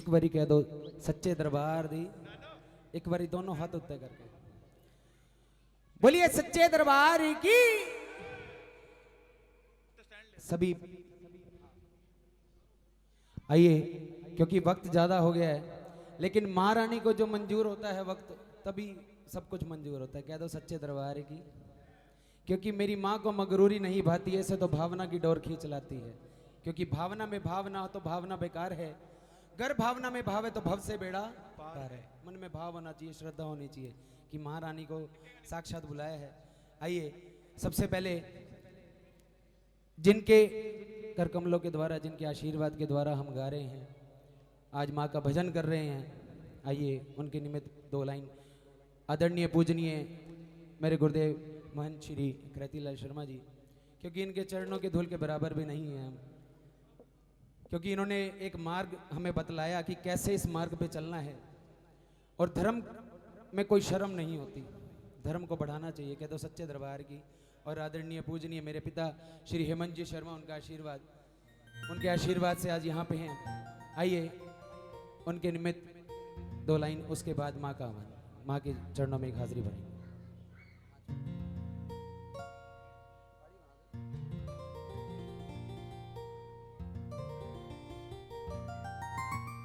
एक बारी कह दो सच्चे दरबार दी, एक बारी दोनों हाथ उत्ते करके बोलिए सच्चे दरबार की। सभी आइए, क्योंकि वक्त ज्यादा हो गया है, लेकिन महारानी को जो मंजूर होता है वक्त, तभी सब कुछ मंजूर होता है। कह दो सच्चे दरबार की। क्योंकि मेरी माँ को मगरूरी नहीं भाती है, ऐसे तो भावना की डोर खींच लाती है। क्योंकि भावना में भाव ना हो तो भावना बेकार है, गर भावना में भाव है तो भव से बेड़ा पार है। मन में भाव होना चाहिए, श्रद्धा होनी चाहिए कि महारानी को साक्षात बुलाया है। आइए, सबसे पहले जिनके कर कमलों के द्वारा, जिनके आशीर्वाद के द्वारा हम गा रहे हैं, आज माँ का भजन कर रहे हैं, आइए उनके निमित्त दो लाइन। आदरणीय पूजनीय मेरे गुरुदेव महंत श्री कृतिलाल शर्मा जी, क्योंकि इनके चरणों के धूल के बराबर भी नहीं है हम, क्योंकि इन्होंने एक मार्ग हमें बतलाया कि कैसे इस मार्ग पे चलना है। और धर्म में कोई शर्म नहीं होती, धर्म को बढ़ाना चाहिए। कह दो सच्चे दरबार की। और आदरणीय पूजनीय मेरे पिता श्री हेमंत जी शर्मा, उनका आशीर्वाद, उनके आशीर्वाद से आज यहाँ पे हैं। आइए उनके निमित्त दो लाइन, उसके बाद माँ का आह्वान, माँ के चरणों में एक हाजिरी भरेंगे।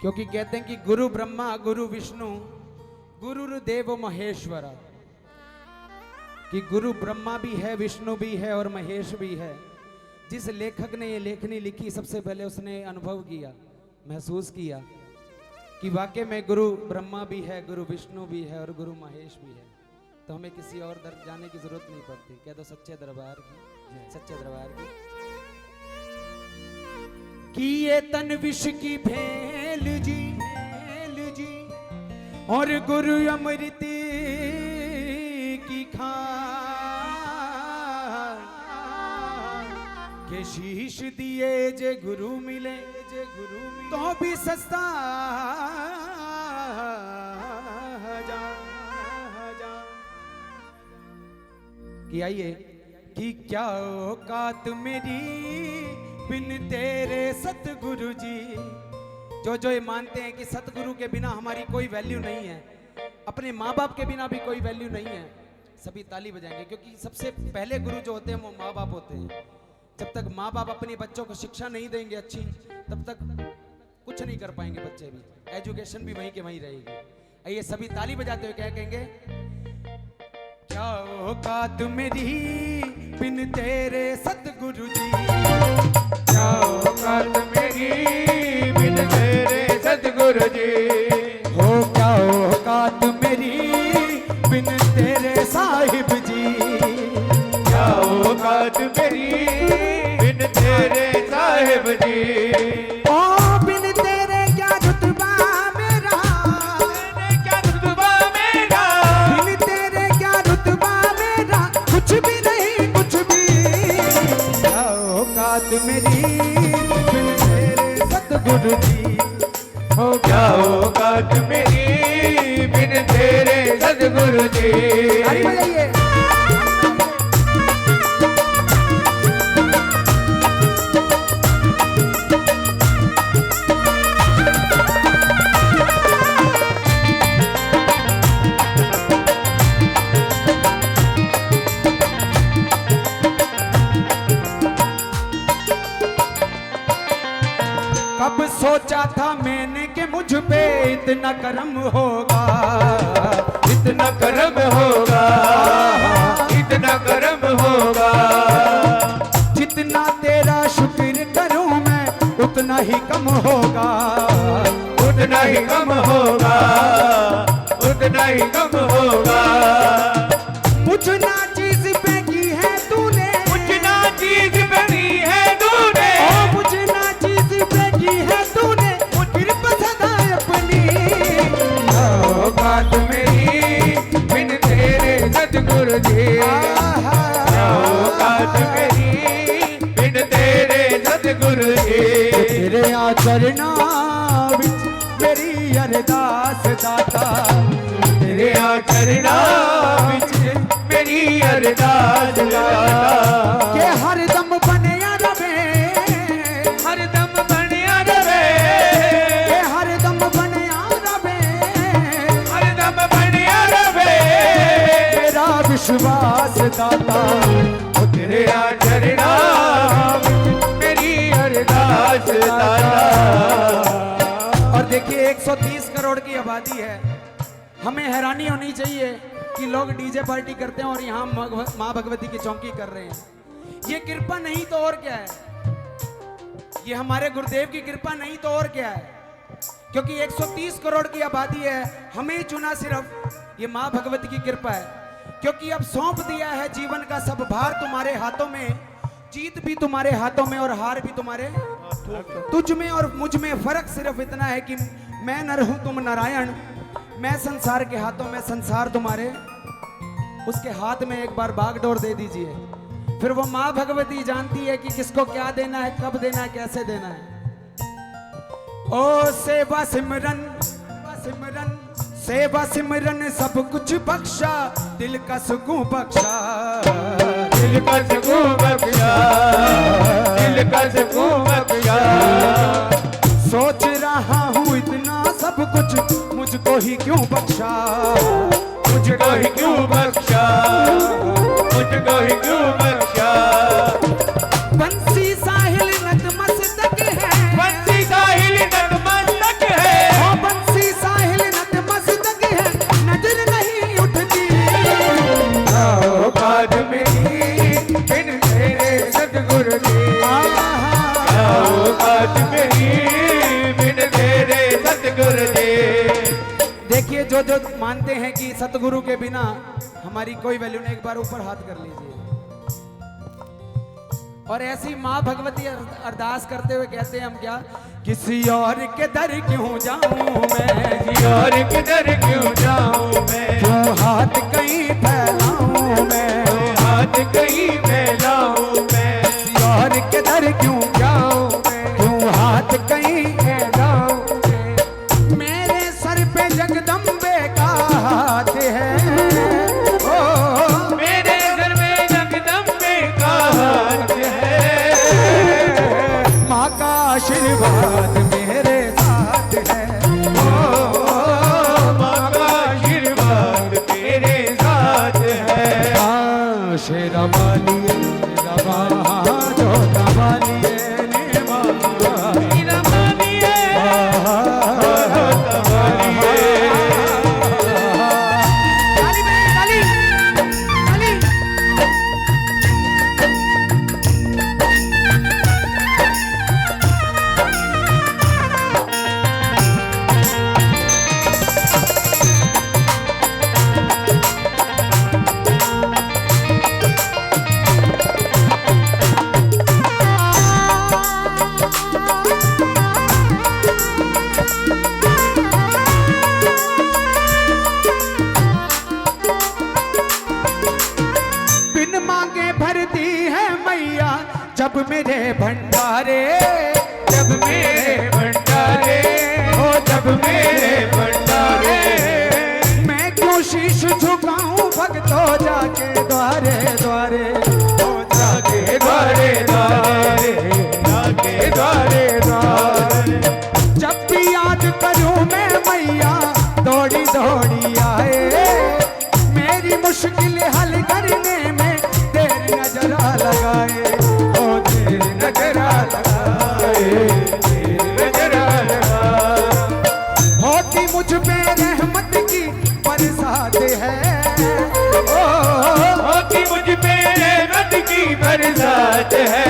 क्योंकि कहते हैं कि गुरु ब्रह्मा गुरु विष्णु गुरुर्देव महेश्वरा, कि गुरु ब्रह्मा भी है, विष्णु भी है और महेश भी है। जिस लेखक ने ये लेखनी लिखी, सबसे पहले उसने अनुभव किया, महसूस किया कि वाकई में गुरु ब्रह्मा भी है, गुरु विष्णु भी है और गुरु महेश भी है। तो हमें किसी और दर जाने की जरूरत नहीं पड़ती। कह दो सच्चे दरबार की, सच्चे दरबार की। कि ये तन विष की भेल जी और गुरु अमृत की खान, के शीश दिए जे गुरु मिले तो भी सस्ता जा। कि आइए, कि क्या औकात मेरी बिन तेरे सतगुरु जी। जो ये मानते हैं कि सतगुरु के बिना हमारी कोई वैल्यू नहीं है, अपने माँ बाप के बिना भी कोई वैल्यू नहीं है, सभी ताली बजाएंगे। क्योंकि सबसे पहले गुरु जो होते हैं वो माँ बाप होते हैं। जब तक माँ बाप अपने बच्चों को शिक्षा नहीं देंगे अच्छी, तब तक कुछ नहीं कर पाएंगे बच्चे भी, एजुकेशन भी वहीं के वहीं रहेगी। आइए सभी ताली बजाते हुए क्या कहेंगे? क्या औकात मेरी बिन तेरे सतगुरु जी, क्या औकात मेरी बिन तेरे सतगुरु जी, हो क्या औकात मेरी बिन तेरे साहिब जी, क्या औकात मेरी बिन तेरे साहिब जी। ओ बिन तेरे क्या रुतबा मेरा, क्या रुतबा मेरा, बिन तेरे क्या रुतबा मेरा, कुछ भी नहीं कुछ भी। क्या औकात मेरी बिन तेरे सतगुरु जी, हो क्या औकात मेरी बिन तेरे सतगुरु जी। अरे बजाइए। कब सोचा था मैंने कि मुझ पे इतना करम होगा, इतना करम होगा, इतना करम होगा। जितना तेरा शुक्र करूं मैं उतना ही कम होगा, उतना ही कम होगा, उतना ही कम होगा। मुझ ना चीज पे की है तूने, मुझ ना चीज पे की है तूने, मुझ ना चीज पे की है तूने, फिर पसंदा अपनी। औकात मेरी बिन तेरे सतगुरु जी, औकात मेरी बिन तेरे सतगुरु जी। तेरे आचरणा विच मेरी अरदास दाता, तेरे आचरणा विच मेरी अरदास दाता, के हर दम बनया रवे, हर दम बनया रवे, के हर दम विश्वास दाता, तेरे चरणा मेरी अरदास दाता। और देखिए 130 करोड़ की आबादी है, हमें हैरानी होनी चाहिए कि लोग डीजे पार्टी करते हैं और यहाँ माँ भगवती की चौकी कर रहे हैं। ये कृपा नहीं तो और क्या है, ये हमारे गुरुदेव की कृपा नहीं तो और क्या है, क्योंकि 130 करोड़ की आबादी है, हमें चुना सिर्फ ये माँ भगवती की कृपा है। क्योंकि अब सौंप दिया है जीवन का सब भार तुम्हारे हाथों में, जीत भी तुम्हारे हाथों में और हार भी तुम्हारे तुझ में और मुझ में। फर्क सिर्फ इतना है कि मैं नर हूं तुम नारायण, मैं संसार के हाथों में, संसार तुम्हारे उसके हाथ में। एक बार बागडोर दे दीजिए, फिर वो माँ भगवती जानती है कि किसको क्या देना है, कब देना है, कैसे देना है। ओ सेवा सिमरन, सिमरन सेवा सिमरन सब कुछ बख्शा, दिल का सुकून बख्शा, दिल का सुकून बख्शा, दिल का सुकून बख्शा। सोच रहा हूँ इतना सब कुछ मुझको ही क्यों बख्शा, मुझको ही क्यों बख्शा, मुझको ही क्यों बख्शा। बंसी साहिल नतमस्तक है, बंसी साहिल नतमस्तक है, ओ बंसी साहिल नतमस्तक है, नजर नहीं उठती औकात मेरी बिन तेरे सतगुरु की, औकात मेरी बिन तेरे सतगुरु की। देखिए जो जो मानते हैं कि सतगुरु के बिना हमारी कोई वैल्यू नहीं, एक बार ऊपर हाथ कर लीजिए। और ऐसी माँ भगवती अरदास करते हुए कहते हैं हम क्या, किसी और के दर क्यों जाऊं मैं, किसी और के दर क्यों जाऊं मैं, क्यों हाथ कहीं फैलाऊं मैं, हाथ कहीं फैलाऊं मैं, किसी और के दर क्यों जाऊं मैं, क्यों हाथ कहीं फैलाऊं मैं। मेरे सर पे जगदम्बे का हाथ है, ओ मेरे घर में जगदम्बे का हाथ है, माँ का आशीर्वाद मेरे साथ है, माँ का आशीर्वाद तेरे साथ है। शेरा वाली रवा जो वाली जब मेरे भंडारे, जब मेरे भंडारे, हो जब मेरे भंडारे, मैं क्यों शीश झुकाऊं भक्तों जाके द्वारे द्वारे, हो जाके द्वारे द्वारे, जाके द्वारे द्वारे। जब भी याद करूं मैं मैया दौड़ी दौड़ी आए, मेरी मुश्किल हल करने में तेरी नजरा लगाए, नजरा लगाए, नजरा लगाए। होती मुझ पे रहमत की बरसात है, ओ होती मुझ पे रहमत की बरसात है।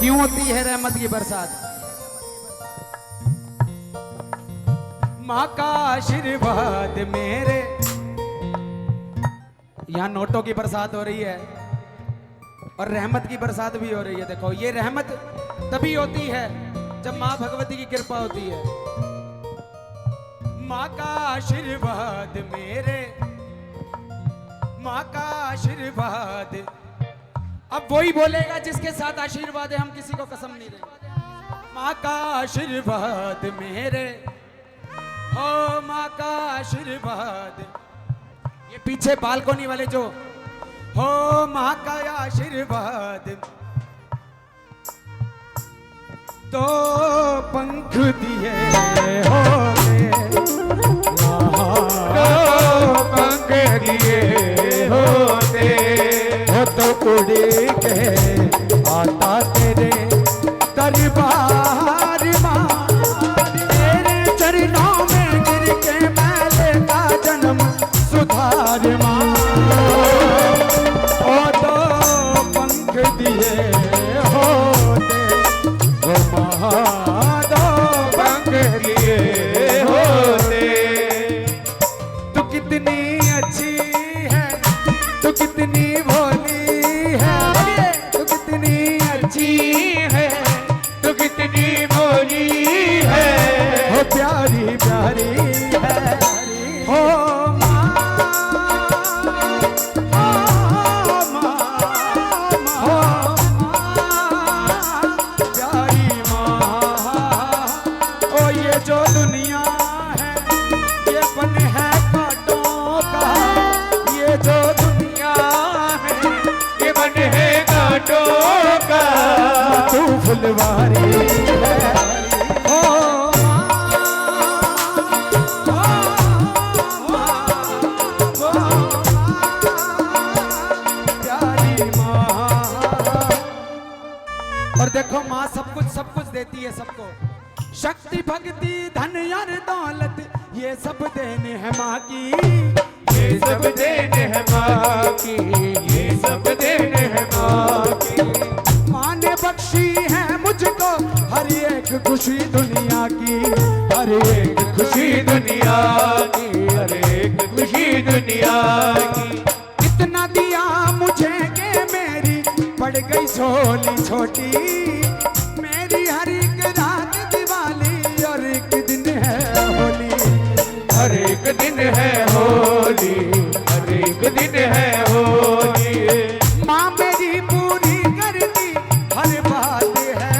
क्यों होती है रहमत की बरसात? माँ का आशीर्वाद मेरे, यहाँ नोटों की बरसात हो रही है और रहमत की बरसात भी हो रही है। देखो ये रहमत तभी होती है जब माँ भगवती की कृपा होती है। माँ का आशीर्वाद मेरे, माँ का आशीर्वाद। अब वही बोलेगा जिसके साथ आशीर्वाद है, हम किसी को कसम नहीं देंगे। माँ का आशीर्वाद मेरे, ओ माँ का आशीर्वाद। ये पीछे बालकोनी वाले जो हो, माँ का आशीर्वाद, तो पंख दिए हो पंख आसमां ओ दो पंख दिए होते वो माँ दो पंख लिए होते। तू कितनी अच्छी है, तू कितनी भोली है, तू कितनी अच्छी है तू कितनी भोली है, हो प्यारी प्यारी है हो माँ, हो माँ, हो माँ, प्यारी माँ। ओ ये जो दुनिया है ये बन है कांटों का, ये जो दुनिया है ये मन है कांटों का, तू फुलवारी है ओ प्यारी माँ। और देखो माँ सब कुछ देती है सबको, शक्ति भक्ति धन और दौलत ये सब देने है माँ की, ये सब देन है माँ की, ये सब देन है माँ की। माँ ने बख्शी है मुझको हर एक खुशी दुनिया की, हर एक खुशी दुनिया की, हर एक खुशी दुनिया की। इतना दिया मुझे के मेरी पड़ गई झोली छोटी, मेरी हर एक रात दिवाली और एक दिन है होली, हर एक दिन है होली, हर एक दिन है होली। माँ मेरी पूरी करती हर बात है,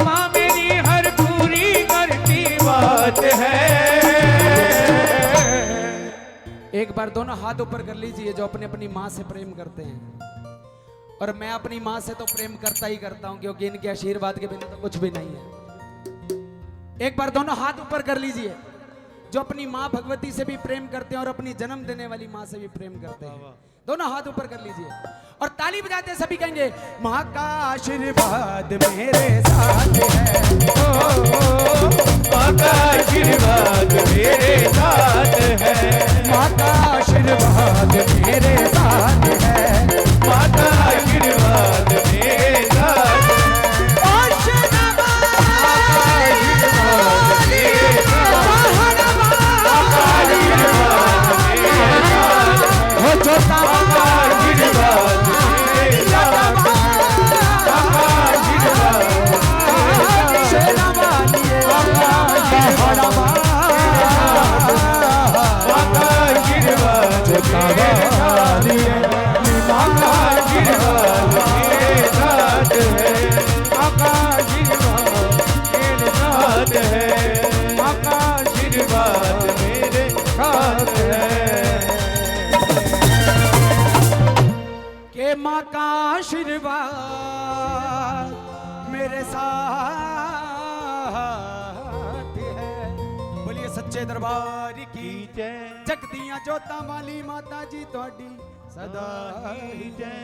माँ मेरी हर पूरी करती बात है। एक बार दोनों हाथ ऊपर कर लीजिए जो अपनी अपनी माँ से प्रेम करते हैं। और मैं अपनी माँ से तो प्रेम करता ही करता हूँ क्योंकि इनके आशीर्वाद के बिना तो कुछ भी नहीं है। एक बार दोनों हाथ ऊपर कर लीजिए जो अपनी माँ भगवती से भी प्रेम करते हैं और अपनी जन्म देने वाली माँ से भी प्रेम करते हैं। दोनों हाथ ऊपर कर लीजिए और ताली बजाते हैं सभी कहेंगे माँ का आशीर्वाद मेरे साथ है, माँ का आशीर्वाद मेरे साथ है, माँ का आशीर्वाद मेरे साथ है, माँ का आशीर्वाद मेरे साथ है। माँ का आशीर्वाद मेरे साथ है। बोलिए सच्चे दरबार की जय, जगदियां जोता वाली माता जी थोड़ी सदा जय।